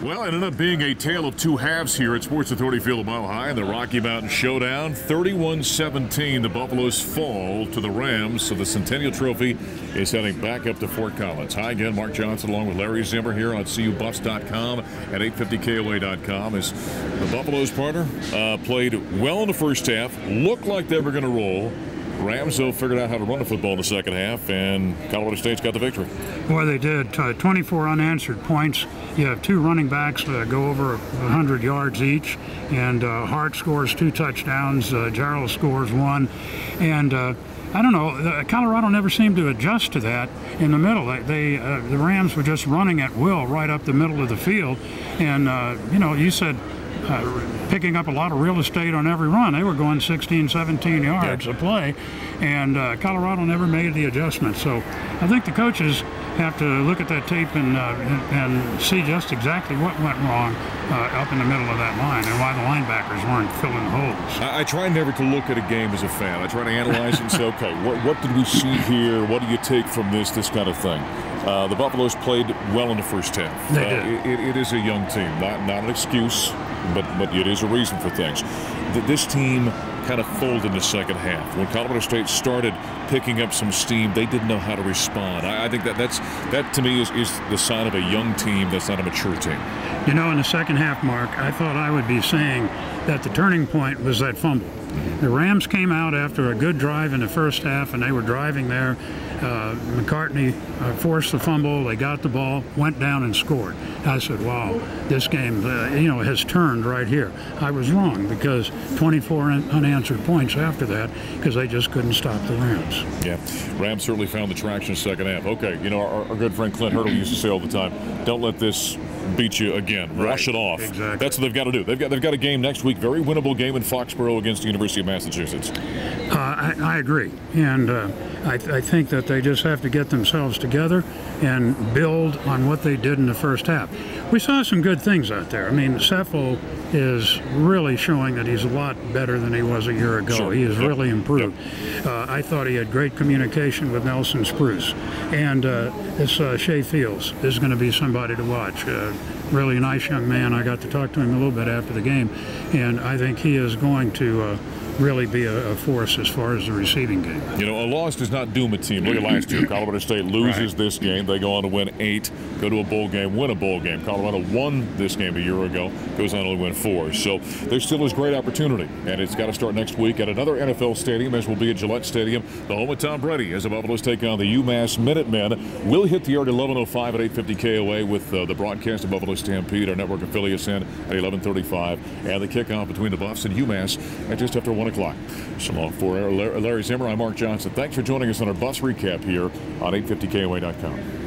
Well, it ended up being a tale of two halves here at Sports Authority Field at Mile High in the Rocky Mountain Showdown. 31-17, the Buffaloes fall to the Rams, so the Centennial Trophy is heading back up to Fort Collins. Hi again, Mark Johnson along with Larry Zimmer here on CUBuffs.com at 850KOA.com. As the Buffaloes partner played well in the first half, looked like they were going to roll. Rams, though, figured out how to run the football in the second half, and Colorado State's got the victory. Boy, they did. 24 unanswered points. You have two running backs go over 100 yards each, and Hart scores 2 touchdowns. Jarrell scores 1. And I don't know, Colorado never seemed to adjust to that in the middle. The Rams were just running at will right up the middle of the field. And, you said picking up a lot of real estate on every run. They were going 16, 17 yards a play, and Colorado never made the adjustment. So I think the coaches have to look at that tape and see just exactly what went wrong up in the middle of that line and why the linebackers weren't filling holes. I try never to look at a game as a fan. I try to analyze and say, okay, what did we see here? What do you take from this kind of thing? The Buffaloes played well in the first half. They did. It is a young team, not an excuse, but it is a reason for things. This team kind of folded in the second half. When Colorado State started picking up some steam, they didn't know how to respond. I think that to me is the sign of a young team that's not a mature team. You know, in the second half, Mark, I thought I would be saying that the turning point was that fumble. The Rams came out after a good drive in the first half, and they were driving there. McCartney forced the fumble. They got the ball, went down and scored. I said, wow, this game, has turned right here. I was wrong, because 24 unanswered points after that, because they just couldn't stop the Rams. Yeah, Rams certainly found the traction in the second half. Okay, our good friend Clint Hurdle used to say all the time, don't let this beat you again. Wash it off. Exactly. That's what they've got to do. They've got a game next week, very winnable game in Foxborough against the University of Massachusetts. I agree, and I think that they just have to get themselves together and build on what they did in the first half. We saw some good things out there. I mean, Seffel is really showing that he's a lot better than he was a year ago. Sure. He has really improved. I thought he had great communication with Nelson Spruce. And this Shea Fields is going to be somebody to watch. Really nice young man. I got to talk to him a little bit after the game, and I think he is going to really be a force as far as the receiving game. A loss does not doom a team. Look at last year. Colorado State loses this game. They go on to win 8, go to a bowl game, win a bowl game. Colorado won this game a year ago, goes on to win 4. So there still is great opportunity, and it's got to start next week at another NFL stadium, as will be at Gillette Stadium, the home of Tom Brady, as the Buffaloes take on the UMass Minutemen. We'll hit the air at 11:05 at 850 KOA with the broadcast of Buffalo Stampede, our network affiliates in at 11:35, and the kickoff between the Buffs and UMass at just after 1 o'clock. So long for Larry Zimmer, I'm Mark Johnson. Thanks for joining us on our Buffs recap here on 850KOA.com.